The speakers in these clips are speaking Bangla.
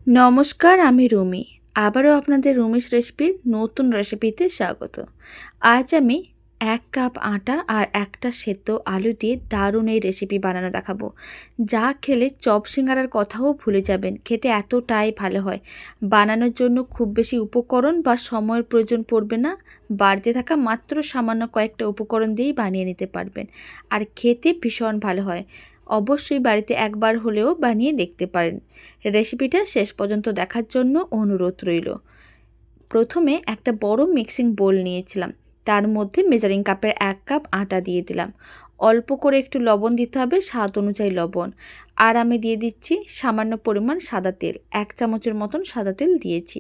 নমস্কার, আমি রুমি। আবারও আপনাদের রুমিস রেসিপির নতুন রেসিপিতে স্বাগত। আজ আমি ১ কাপ আটা আর একটা সেদ্ধ আলু দিয়ে দারুণ এই রেসিপি বানানো দেখাবো। যা খেলে চপ সিঙ্গারার কথাও ভুলে যাবেন। খেতে এতটাই ভালো হয়। বানানোর জন্য খুব বেশি উপকরণ বা সময়ের প্রয়োজন পড়বে না। বাড়িতে থাকা মাত্র সামান্য কয়েকটা উপকরণ দিয়েই বানিয়ে নিতে পারবেন। আর খেতে ভীষণ ভালো হয়। অবশ্যই বাড়িতে একবার হলেও বানিয়ে দেখতে পারেন। রেসিপিটা শেষ পর্যন্ত দেখার জন্য অনুরোধ রইল। প্রথমে একটা বড় মিক্সিং বোল নিয়েছিলাম, তার মধ্যে মেজারিং কাপের 1 কাপ আটা দিয়ে দিলাম। অল্প করে একটু লবণ দিতে হবে, স্বাদ অনুযায়ী লবণ। আর আমি দিয়ে দিচ্ছি সামান্য পরিমাণ সাদা তেল, 1 চামচের মতন সাদা তেল দিয়েছি।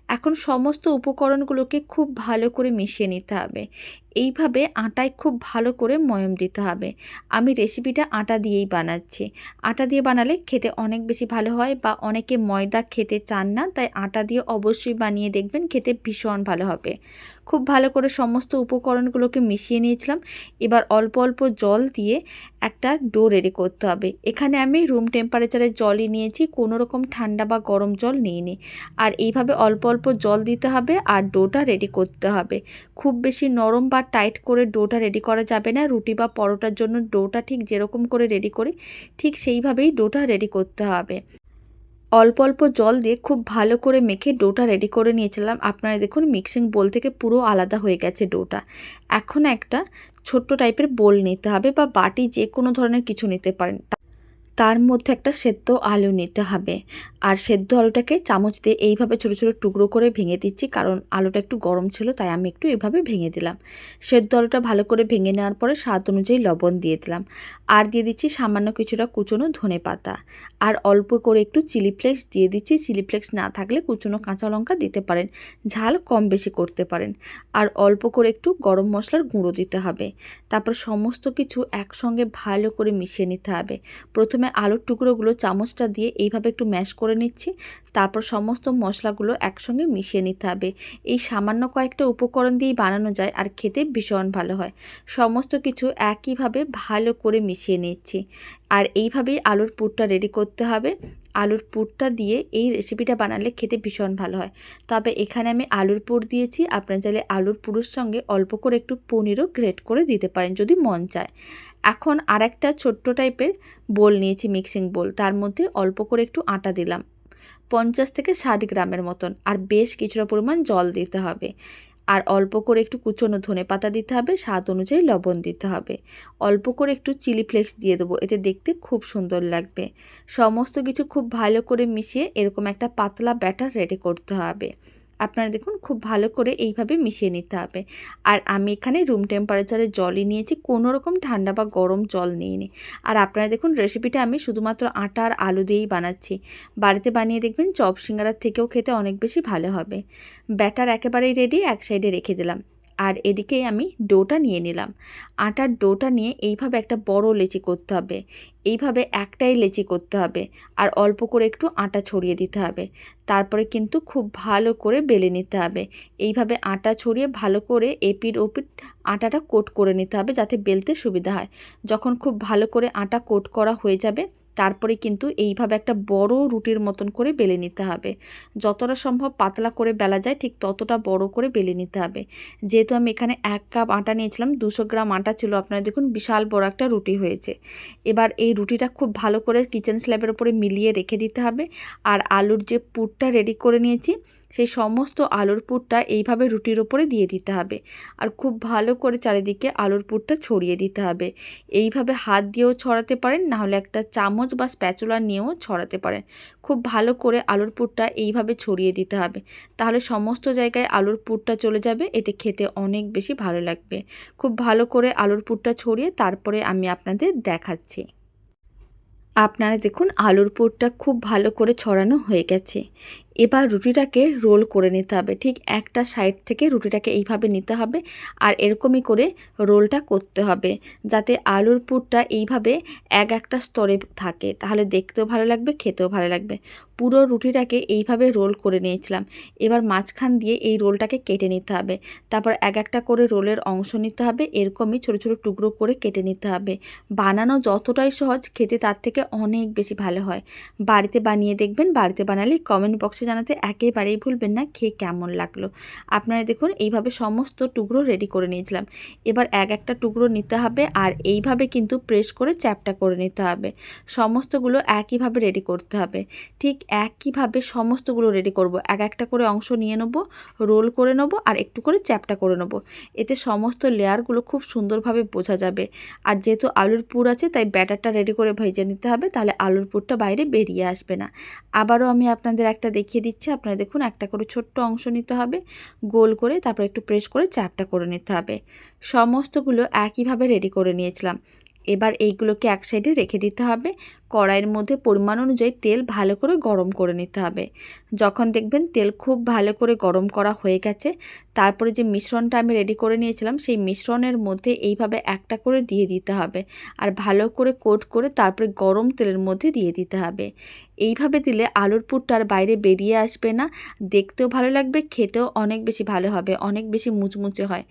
এখন সমস্ত উপকরণগুলোকে খুব ভালো করে মিশিয়ে নিতে হবে। এইভাবে আটায় খুব ভালো করে ময়ম দিতে হবে। আমি রেসিপিটা আটা দিয়েই বানাচ্ছি। আটা দিয়ে বানালে খেতে অনেক বেশি ভালো হয়, বা অনেকে ময়দা খেতে চান না, তাই আটা দিয়ে অবশ্যই বানিয়ে দেখবেন, খেতে ভীষণ ভালো হবে। খুব ভালো করে সমস্ত উপকরণগুলোকে মিশিয়ে নিয়েছিলাম। এবার অল্প অল্প জল দিয়ে একটা ডো রেডি করতে হবে। এখানে আমি রুম টেম্পারেচারের জলই নিয়েছি, কোনো রকম ঠান্ডা বা গরম জল নিইনি। আর এইভাবে অল্প অল্প জল দিতে হবে আর ডোটা রেডি করতে হবে। খুব বেশি নরম বা টাইট করে ডোটা রেডি করা যাবে না। রুটি বা পরোটার জন্য ডোটা ঠিক যেরকম করে রেডি করি, ঠিক সেইভাবেই ডোটা রেডি করতে হবে। অল্প অল্প জল দিয়ে খুব ভালো করে মেখে ডোটা রেডি করে নিয়েছিলাম। আপনারা দেখুন মিক্সিং বোল থেকে পুরো আলাদা হয়ে গেছে ডোটা। এখন একটা ছোট্ট টাইপের বোল নিতে হবে, বা বাটি যে কোনো ধরনের কিছু নিতে পারেন। তার মধ্যে একটা সেদ্ধ আলু নিতে হবে। আর সেদ্ধ আলুটাকে চামচ দিয়ে এইভাবে ছোটো ছোটো টুকরো করে ভেঙে দিচ্ছি, কারণ আলুটা একটু গরম ছিল, তাই আমি একটু এভাবে ভেঙে দিলাম। সেদ্ধ আলুটা ভালো করে ভেঙে নেওয়ার পরে স্বাদ অনুযায়ী লবণ দিয়ে দিলাম। আর দিয়ে দিচ্ছি সামান্য কিছুটা কুচনো ধনেপাতা। আর অল্প করে একটু চিলি ফ্লেক্স দিয়ে দিচ্ছি। চিলি ফ্লেক্স না থাকলে কুচনো কাঁচা লঙ্কা দিতে পারেন, ঝাল কম বেশি করতে পারেন। আর অল্প করে একটু গরম মশলার গুঁড়ো দিতে হবে। তারপর সমস্ত কিছু একসঙ্গে ভালো করে মিশিয়ে নিতে হবে। প্রথমে আলুর টুকরোগুলো চামচটা দিয়ে এইভাবে একটু ম্যাশ করে নিচ্ছি। তারপর সমস্ত মশলাগুলো একসঙ্গে মিশিয়ে নিতে হবে। এই সামান্য কয়েকটা উপকরণ দিয়েই বানানো যায়, আর খেতে ভীষণ ভালো হয়। সমস্ত কিছু একইভাবে ভালো করে মিশিয়ে নিচ্ছি। আর এইভাবেই আলুর পুরটা রেডি করতে হবে। আলুর পুরটা দিয়ে এই রেসিপিটা বানালে খেতে ভীষণ ভালো হয়। তবে এখানে আমি আলুর পুর দিয়েছি, আপনারা চাইলে আলুর পুরের সঙ্গে অল্প করে একটু পনিরও গ্রেট করে দিতে পারেন যদি মন চায়। এখন আরেকটা ছোট্ট টাইপের বোল নিয়েছি, মিক্সিং বোল। তার মধ্যে অল্প করে একটু আটা দিলাম, 50 থেকে 60 গ্রামের মতন। আর বেশ কিছুটা পরিমাণ জল দিতে হবে। আর অল্প করে একটু কুচনো ধনেপাতা দিতে হবে, স্বাদ অনুযায়ী লবণ দিতে হবে। অল্প করে একটু চিলি ফ্লেক্স দিয়ে দেবো, এতে দেখতে খুব সুন্দর লাগবে। সমস্ত কিছু খুব ভালো করে মিশিয়ে এরকম একটা পাতলা ব্যাটার রেডি করতে হবে। আপনারা দেখুন খুব ভালো করে এইভাবে মিশিয়ে নিতে হবে। আর আমি এখানে রুম টেম্পারেচারের জলই নিয়েছি, কোনো রকম ঠান্ডা বা গরম জল নিইনি। আর আপনারা দেখুন রেসিপিটা আমি শুধুমাত্র আটা আর আলু দিয়েই বানাচ্ছি। বাড়িতে বানিয়ে দেখবেন চপ সিঙ্গারার থেকেও খেতে অনেক বেশি ভালো হবে। ব্যাটার একেবারেই রেডি, এক সাইডে রেখে দিলাম। আর এদিকে আমি ডোটা নিয়ে নিলাম। আটার ডোটা নিয়ে এইভাবে একটা বড় লেচি করতে হবে। এইভাবে একটাই লেচি করতে হবে। আর অল্প করে একটু আটা ছড়িয়ে দিতে হবে। তারপরে কিন্তু খুব ভালো করে বেলে নিতে হবে। এইভাবে আটা ছড়িয়ে ভালো করে এপিঠ ওপিঠ আটাটা কোট করে নিতে হবে, যাতে বেলতে সুবিধা হয়। যখন খুব ভালো করে আটা কোট করা হয়ে যাবে, তারপরে কিন্তু এইভাবে একটা বড় রুটির মতন করে বেলে নিতে হবে। যতটা সম্ভব পাতলা করে বেলা যায়, ঠিক ততটা বড় করে বেলে নিতে হবে। যেহেতু আমি এখানে 1 কাপ আটা নিয়েছিলাম, 200 গ্রাম আটা ছিল, আপনারা দেখুন বিশাল বড় একটা রুটি হয়েছে। এবার এই রুটিটা খুব ভালো করে কিচেন স্ল্যাবের উপরে মিলিয়ে রেখে দিতে হবে। আর আলুর যে পুরটা রেডি করে নিয়েছি, সেই সমস্ত আলুর পুরটা এইভাবে রুটির ওপরে দিয়ে দিতে হবে। আর খুব ভালো করে চারিদিকে আলুর পুরটা ছড়িয়ে দিতে হবে। এইভাবে হাত দিয়েও ছড়াতে পারেন, নাহলে একটা চামচ বা স্প্যাচুলা নিয়েও ছড়াতে পারেন। খুব ভালো করে আলুর পুরটা এইভাবে ছড়িয়ে দিতে হবে। তাহলে সমস্ত জায়গায় আলুর পুরটা চলে যাবে, এতে খেতে অনেক বেশি ভালো লাগবে। খুব ভালো করে আলুর পুরটা ছড়িয়ে তারপরে আমি আপনাদের দেখাচ্ছি। আপনারা দেখুন আলুর পুরটা খুব ভালো করে ছড়ানো হয়ে গেছে। এবার রুটিটাকে রোল করে নিতে হবে। ঠিক একটা সাইড থেকে রুটিটাকে এইভাবে নিতে হবে আর এরকমই করে রোলটা করতে হবে, যাতে আলুর পুরটা এইভাবে একটা স্তরে থাকে, তাহলে দেখতেও ভালো লাগবে, খেতেও ভালো লাগবে। পুরো রুটিটাকে এইভাবে রোল করে নিয়েছিলাম। এবার মাঝখান দিয়ে এই রোলটাকে কেটে নিতে হবে। তারপর একটা করে রোলের অংশ নিতে হবে, এরকমই ছোটো ছোটো টুকরো করে কেটে নিতে হবে। বানানো যতটাই সহজ, খেতে তার থেকে অনেক বেশি ভালো হয়। বাড়িতে বানিয়ে দেখবেন, বাড়িতে বানালে কমেন্ট বক্সে জানাতে একেবারেই ভুলবেন না খেয়ে কেমন লাগলো। আপনারা দেখুন এইভাবে সমস্ত টুকরো রেডি করে নিয়েছিলাম। এবার একটা টুকরো নিতে হবে আর এইভাবে কিন্তু প্রেস করে চ্যাপটা করে নিতে হবে। সমস্তগুলো একইভাবে রেডি করতে হবে। ঠিক একইভাবে সমস্তগুলো রেডি করব। একটা করে অংশ নিয়ে নেব, রোল করে নেব আর একটু করে চ্যাপটা করে নেব। এতে সমস্ত লেয়ারগুলো খুব সুন্দরভাবে বোঝা যাবে। আর যেহেতু আলুর পুর আছে, তাই ব্যাটারটা রেডি করে ভেজে নিতে হবে, তাহলে আলুর পুরটা বাইরে বেরিয়ে আসবে না। আবারও আমি আপনাদের একটা দেখিয়ে দিচ্ছি। আপনারা দেখুন, একটা করে ছোট্ট অংশ নিতে হবে গোল করে, তারপর একটু প্রেস করে চ্যাপটা করে নিতে হবে। সমস্তগুলো একইভাবে রেডি করে নিয়েছিলাম। এবার এইগুলোকে এক সাইডে রেখে দিতে হবে। কড়াইয়ের মধ্যে পরিমাণ অনুযায়ী তেল ভালো করে গরম করে নিতে হবে। যখন দেখবেন তেল খুব ভালো করে গরম করা হয়ে গেছে, তারপরে যে মিশ্রণটা আমি রেডি করে নিয়েছিলাম, সেই মিশ্রণের মধ্যে এইভাবে একটা করে দিয়ে দিতে হবে আর ভালো করে কোট করে তারপরে গরম তেলের মধ্যে দিয়ে দিতে হবে। এইভাবে দিলে আলুর পুরটা আর বাইরে বেরিয়ে আসবে না, দেখতেও ভালো লাগবে, খেতেও অনেক বেশি ভালো হবে, অনেক বেশি মুচমুচে হয়।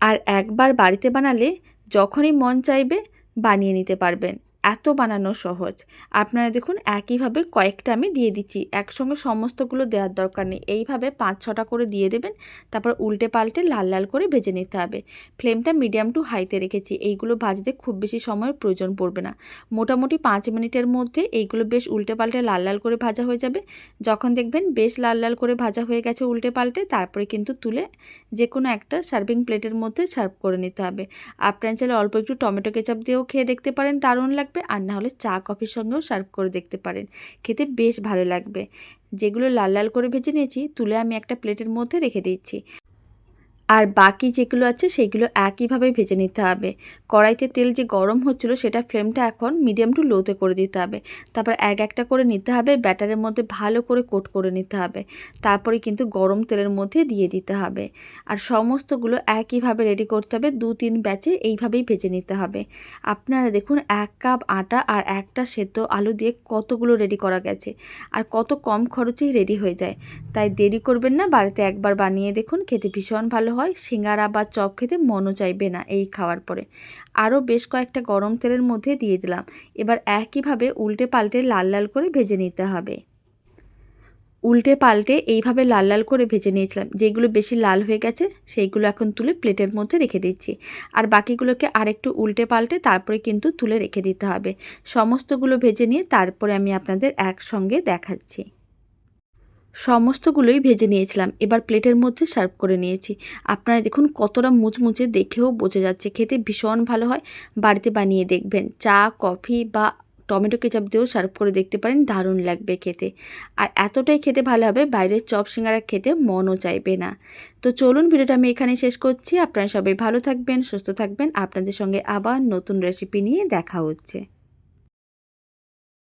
আর একবার বাড়িতে বানালে যখনই মন চাইবে বানিয়ে নিতে পারবেন, এত বানানো সহজ। আপনারা দেখুন একইভাবে কয়েকটা আমি দিয়ে দিচ্ছি, একসঙ্গে সমস্তগুলো দেওয়ার দরকার নেই। এইভাবে 5-6টা করে দিয়ে দেবেন, তারপর উল্টে পাল্টে লাল লাল করে ভেজে নিতে হবে। ফ্লেমটা মিডিয়াম টু হাইতে রেখেছি। এইগুলো ভাজতে খুব বেশি সময়ের প্রয়োজন পড়বে না, মোটামুটি 5 মিনিটের মধ্যে এইগুলো বেশ উল্টে পাল্টে লাল লাল করে ভাজা হয়ে যাবে। যখন দেখবেন বেশ লাল লাল করে ভাজা হয়ে গেছে উল্টে পাল্টে, তারপরে কিন্তু তুলে যে কোনো একটা সার্ভিং প্লেটের মধ্যে সার্ভ করে নিতে হবে। আপনারা চাইলে অল্প একটু টমেটো কেচাপ দিয়েও খেয়ে দেখতে পারেন, দারুণ লাগবে। আর না হলে চা কফির সঙ্গেও সার্ভ করে দেখতে পারেন, খেতে বেশ ভালো লাগবে। যেগুলো লাল লাল করে ভেজে নিয়েছি তুলে আমি একটা প্লেটের মধ্যে রেখে দিচ্ছি। আর বাকি যেগুলো আছে সেগুলো একইভাবে ভেজে নিতে হবে। কড়াইতে তেল যে গরম হচ্ছিলো, সেটা ফ্লেমটা এখন মিডিয়াম টু লোতে করে দিতে হবে। তারপর একটা করে নিতে হবে, ব্যাটারের মধ্যে ভালো করে কোট করে নিতে হবে। তারপরে কিন্তু গরম তেলের মধ্যে দিয়ে দিতে হবে। আর সমস্তগুলো একইভাবে রেডি করতে হবে, 2-3 ব্যাচে এইভাবেই ভেজে নিতে হবে। আপনারা দেখুন 1 কাপ আটা আর একটা সেদ্ধ আলু দিয়ে কতগুলো রেডি করা গেছে, আর কত কম খরচেই রেডি হয়ে যায়। তাই দেরি করবেন না, বাড়িতে একবার বানিয়ে দেখুন, খেতে ভীষণ ভালো হয়। সিঙ্গারা বা চপ খেতে মনও চাইবে না এই খাওয়ার পরে। আরও বেশ কয়েকটা গরম তেলের মধ্যে দিয়ে দিলাম। এবার একইভাবে উল্টে পাল্টে লাল লাল করে ভেজে নিতে হবে। উল্টে পাল্টে এইভাবে লাল লাল করে ভেজে নিয়েছিলাম। যেগুলো বেশি লাল হয়ে গেছে সেইগুলো এখন তুলে প্লেটের মধ্যে রেখে দিচ্ছি। আর বাকিগুলোকে আরেকটু উল্টে পাল্টে তারপরে কিন্তু তুলে রেখে দিতে হবে। সমস্তগুলো ভেজে নিয়ে তারপরে আমি আপনাদের একসঙ্গে দেখাচ্ছি। সমস্তগুলোই ভেজে নিয়েছিলাম, এবার প্লেটের মধ্যে সার্ভ করে নিয়েছি। আপনারা দেখুন কতটা মুচমুচে, দেখেও বোঝা যাচ্ছে, খেতে ভীষণ ভালো হয়। বাড়িতে বানিয়ে দেখবেন, চা কফি বা টমেটো কেচাপ দিয়েও সার্ভ করে দেখতে পারেন, দারুণ লাগবে খেতে। আর এতটাই খেতে ভালো হবে, বাইরের চপ সিঙ্গারা খেতে মনও চাইবে না। তো চলুন, ভিডিওটা আমি এখানে শেষ করছি। আপনারা সবাই ভালো থাকবেন, সুস্থ থাকবেন। আপনাদের সঙ্গে আবার নতুন রেসিপি নিয়ে দেখা হচ্ছে।